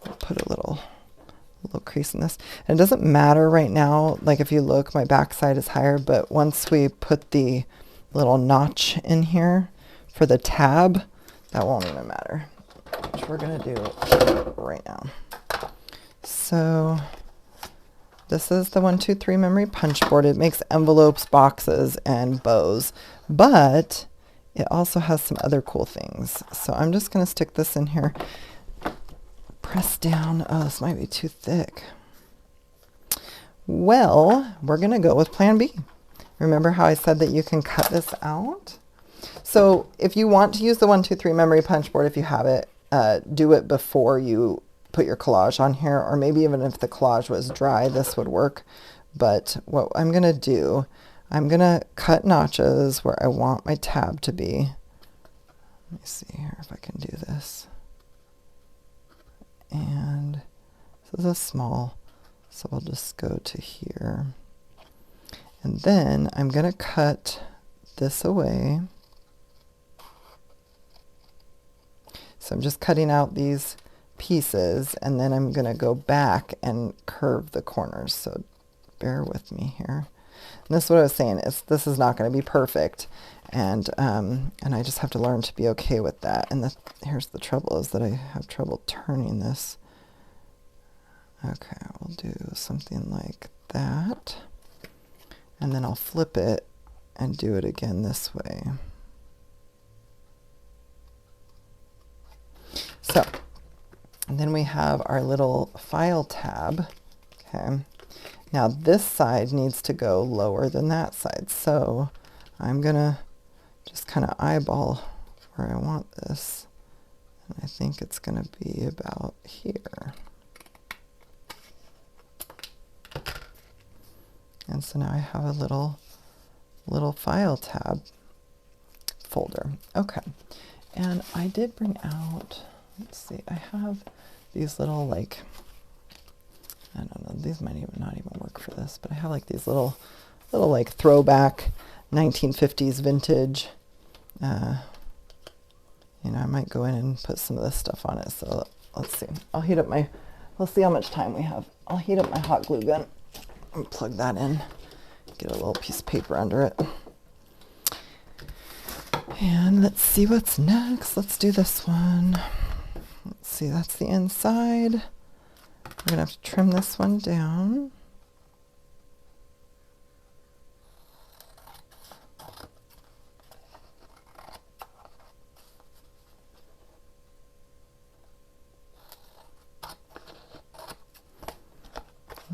put a little crease in this. And it doesn't matter right now, like if you look, my backside is higher, but once we put the little notch in here for the tab, that won't even matter, which we're gonna do right now. So this is the 1, 2, 3 memory punch board. It makes envelopes, boxes, and bows, but it also has some other cool things. So I'm just gonna stick this in here. Press down. Oh, this might be too thick. Well, we're going to go with plan B. Remember how I said that you can cut this out? So if you want to use the 1, 2, 3 memory punch board, if you have it, do it before you put your collage on here, or maybe even if the collage was dry, this would work. But what I'm going to do, I'm going to cut notches where I want my tab to be. Let me see here if I can do this. And this is a small, so I'll just go to here. And then I'm going to cut this away. So I'm just cutting out these pieces, and then I'm going to go back and curve the corners. So bear with me here. And this is what I was saying, this is not going to be perfect. And I just have to learn to be okay with that. And here's the trouble, is that I have trouble turning this. Okay, we'll do something like that. And then I'll flip it and do it again this way. So, and then we have our little file tab. Okay. Now this side needs to go lower than that side. So I'm gonna just kind of eyeball where I want this. And I think it's going to be about here. And so now I have a little file tab folder. Okay. And I did bring out, let's see, I have these little, like, I don't know, these might even not even work for this, but I have like these little like throwback 1950s vintage, you know, I might go in and put some of this stuff on it. So let's see, we'll see how much time we have. I'll heat up my hot glue gun. and plug that in. Get a little piece of paper under it. And let's see what's next. Let's do this one. Let's see, that's the inside. We're gonna have to trim this one down.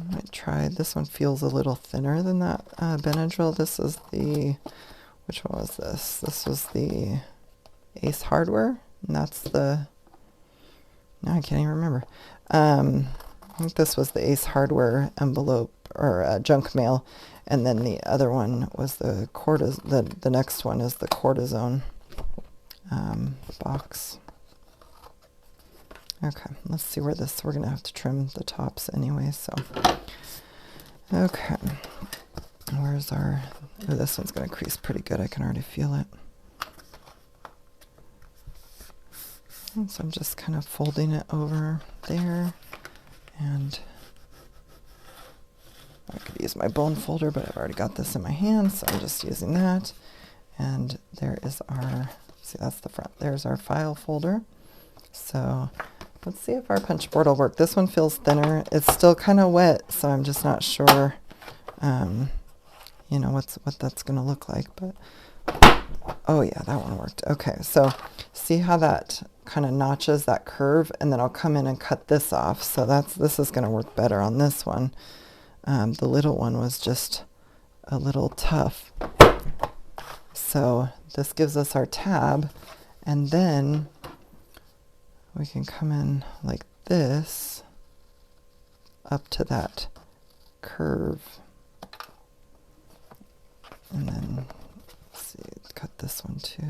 I might try, this one feels a little thinner than that Benadryl. This is the, which one was this? This was the Ace Hardware, and that's the, no, I can't even remember. I think this was the Ace Hardware envelope or junk mail, and then the other one was the the next one is the cortisone box. Okay, let's see where this, we're gonna have to trim the tops anyway, so. Okay, where's our, oh, this one's gonna crease pretty good, I can already feel it. And so I'm just kind of folding it over there, and I could use my bone folder, but I've already got this in my hand, so I'm just using that. And there is our, see, that's the front, there's our file folder. So let's see if our punch board will work. This one feels thinner. It's still kind of wet, so I'm just not sure, you know, what that's going to look like. But oh yeah, that one worked. Okay, so see how that kind of notches that curve, and then I'll come in and cut this off. So this is going to work better on this one. The little one was just a little tough. So this gives us our tab, and then we can come in like this up to that curve. And then, let's see, cut this one too.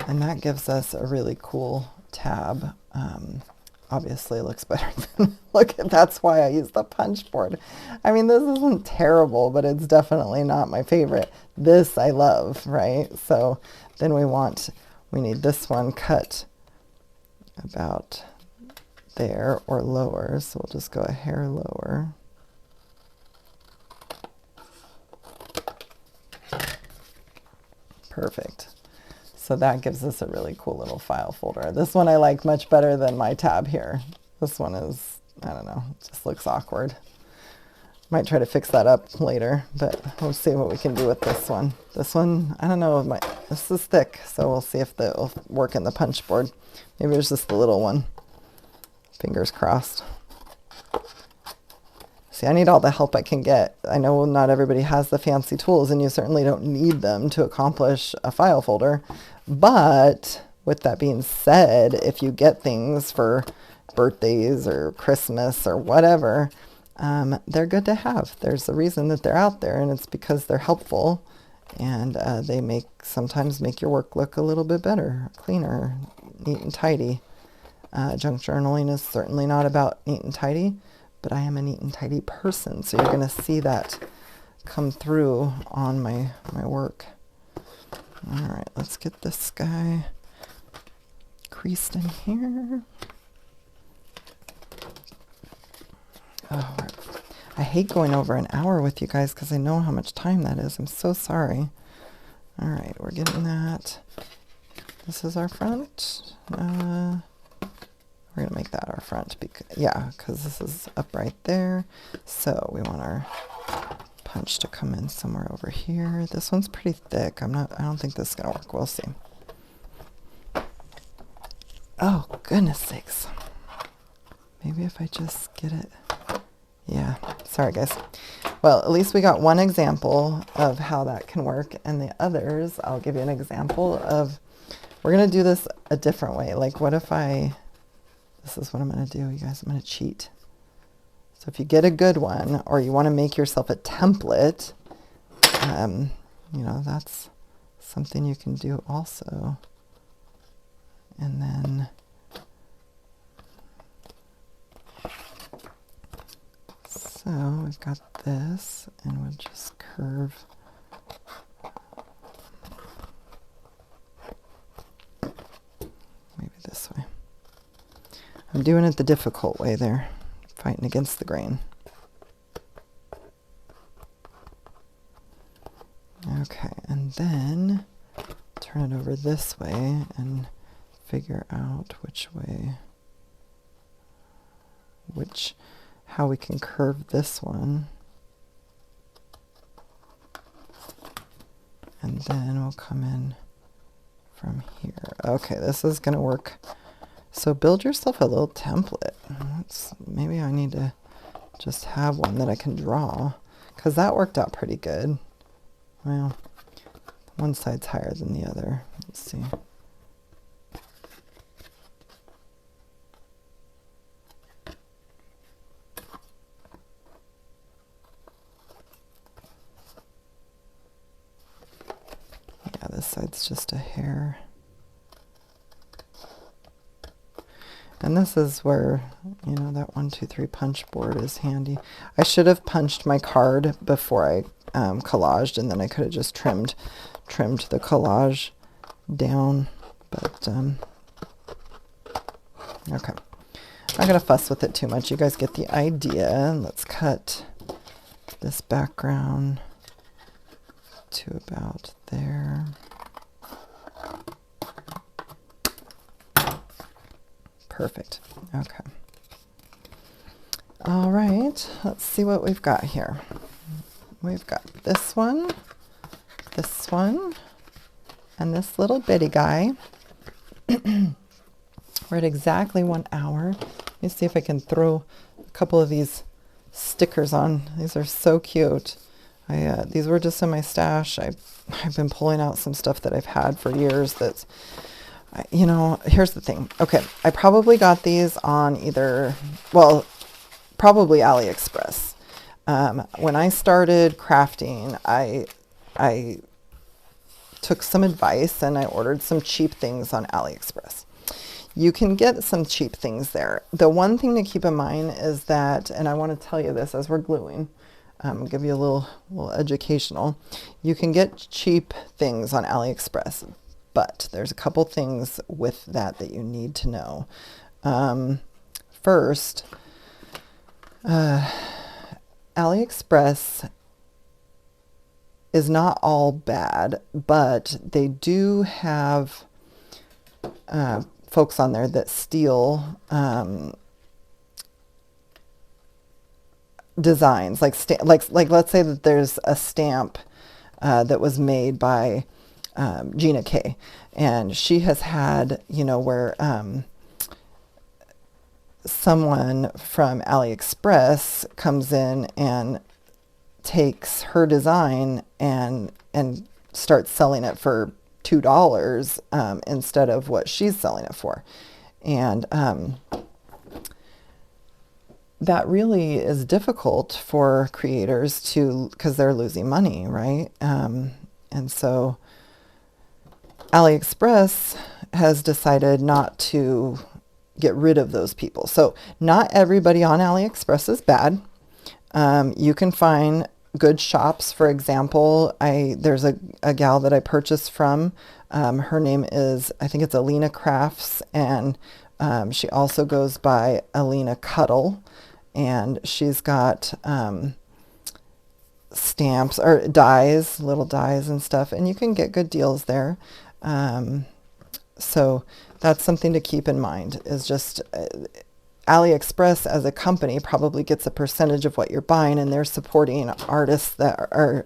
And that gives us a really cool tab. Obviously it looks better than, look, that's why I use the punch board. I mean, this isn't terrible, but it's definitely not my favorite. This I love, right? So then we need this one cut about there or lower. So we'll just go a hair lower. Perfect. So that gives us a really cool little file folder. This one I like much better than my tab here. This one is, I don't know, it just looks awkward. Might try to fix that up later, but we'll see what we can do with this one. This one, I don't know, this is thick, so we'll see if it'll work in the punch board. Maybe there's just the little one. Fingers crossed. See, I need all the help I can get. I know not everybody has the fancy tools, and you certainly don't need them to accomplish a file folder. But with that being said, if you get things for birthdays or Christmas or whatever, they're good to have. There's a reason that they're out there, and it's because they're helpful, and they sometimes make your work look a little bit better, cleaner, neat and tidy. Junk journaling is certainly not about neat and tidy, but I am a neat and tidy person, so you're going to see that come through on my work. All right, let's get this guy creased in here. Oh, I hate going over an hour with you guys because I know how much time that is. I'm so sorry. All right, we're getting that. This is our front. We're going to make that our front, because this is up right there. So we want our punch to come in somewhere over here. This one's pretty thick. I don't think this is going to work. We'll see. Oh, goodness sakes. Maybe if I just get it. Yeah, sorry guys. Well, at least we got one example of how that can work, and the others, I'll give you an example of, we're going to do this a different way. Like, what if this is what I'm going to do, you guys. I'm going to cheat. So if you get a good one, or you want to make yourself a template, you know, that's something you can do also. And then, so we've got this, and we'll just curve. Maybe this way. I'm doing it the difficult way there, fighting against the grain. Okay, and then turn it over this way and figure out how we can curve this one. And then we'll come in from here. Okay, this is gonna work. So build yourself a little template. Maybe I need to just have one that I can draw, because that worked out pretty good. Well, one side's higher than the other. Let's see. Yeah, this side's just a hair. And this is where, you know, that 1, 2, 3 punch board is handy. I should have punched my card before I collaged, and then I could have just trimmed the collage down. But okay, I'm not gonna fuss with it too much. You guys get the idea. Let's cut this background to about there. Perfect. Okay. All right. Let's see what we've got here. We've got this one, and this little bitty guy. We're at exactly 1 hour. Let me see if I can throw a couple of these stickers on. These are so cute. These were just in my stash. I've been pulling out some stuff that I've had for years that's, you know, here's the thing. Okay, I probably got these on probably AliExpress. When I started crafting, I took some advice and I ordered some cheap things on AliExpress. You can get some cheap things there. The one thing to keep in mind is that, and I want to tell you this as we're gluing, give you a little educational. You can get cheap things on AliExpress, but there's a couple things with that you need to know. First, AliExpress is not all bad, but they do have folks on there that steal designs, like let's say that there's a stamp that was made by Gina K, and she has had, you know, where someone from AliExpress comes in and takes her design and starts selling it for $2 instead of what she's selling it for. And that really is difficult for creators because they're losing money, right? And so AliExpress has decided not to get rid of those people. So not everybody on AliExpress is bad. You can find good shops. For example, there's a gal that I purchased from. Her name is, I think it's Alina Crafts, and she also goes by Alina Cuddle, and she's got stamps or dies, little dies and stuff, and you can get good deals there. So that's something to keep in mind, is just AliExpress as a company probably gets a percentage of what you're buying, and they're supporting artists that are,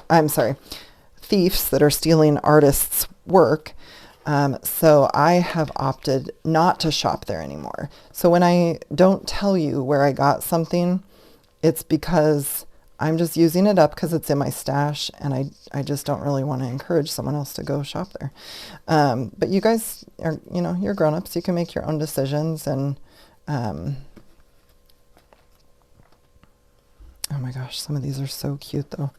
thieves that are stealing artists' work. So I have opted not to shop there anymore. So when I don't tell you where I got something, it's because I'm just using it up because it's in my stash, and I just don't really want to encourage someone else to go shop there. But you guys are, you know, you're grown-ups. You can make your own decisions. And oh my gosh, some of these are so cute though.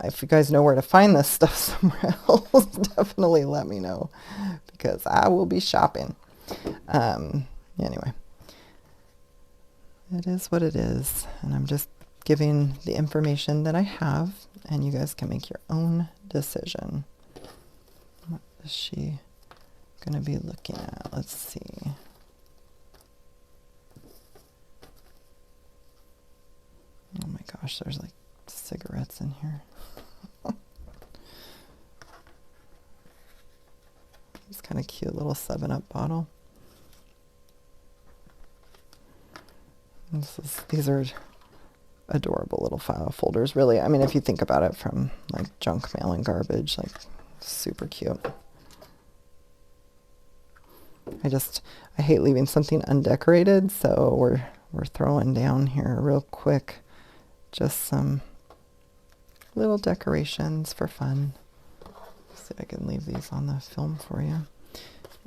If you guys know where to find this stuff somewhere else, definitely let me know, because I will be shopping. Anyway, it is what it is, and I'm just giving the information that I have, and you guys can make your own decision. What is she going to be looking at? Let's see. gosh, there's like cigarettes in here. It's kind of cute little 7-Up bottle. These are adorable little file folders, really. I mean, if you think about it, from like junk mail and garbage, like super cute. I hate leaving something undecorated, so we're throwing down here real quick just some little decorations for fun. Let's see if I can leave these on the film for you.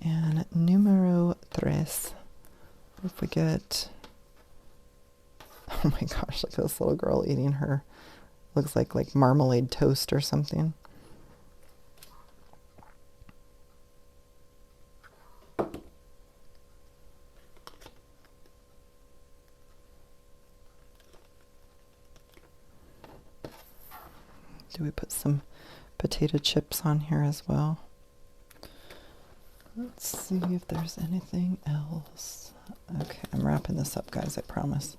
And numero tres. If we get, oh my gosh, look at this little girl eating her, looks like marmalade toast or something. Do we put some potato chips on here as well? Let's see if there's anything else. Okay, I'm wrapping this up, guys, I promise.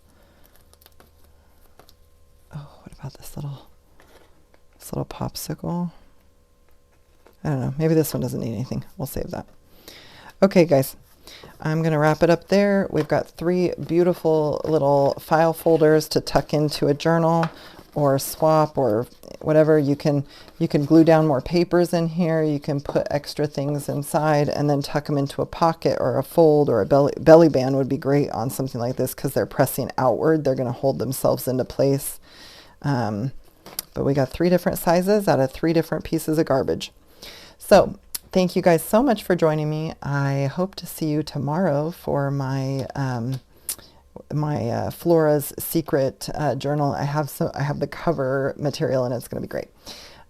Oh, what about this little popsicle? I don't know, maybe this one doesn't need anything. We'll save that. Okay, guys, I'm going to wrap it up there. We've got 3 beautiful little file folders to tuck into a journal or swap or whatever. You can glue down more papers in here. You can put extra things inside and then tuck them into a pocket or a fold, or a belly band would be great on something like this because they're pressing outward. They're going to hold themselves into place. But we got 3 different sizes out of 3 different pieces of garbage. So thank you guys so much for joining me. I hope to see you tomorrow for my Flora's Secret journal. I have the cover material and it's going to be great.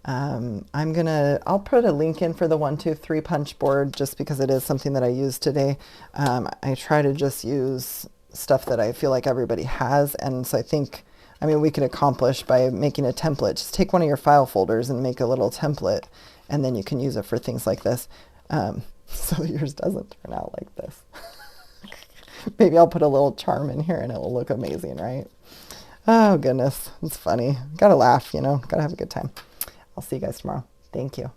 I'll put a link in for the 1, 2, 3 punch board just because it is something that I used today. I try to just use stuff that I feel like everybody has, and so I mean, we can accomplish by making a template. Just take one of your file folders and make a little template, and then you can use it for things like this. So yours doesn't turn out like this. Maybe I'll put a little charm in here and it will look amazing, right? Oh goodness, it's funny. Gotta laugh, you know, gotta have a good time. I'll see you guys tomorrow. Thank you.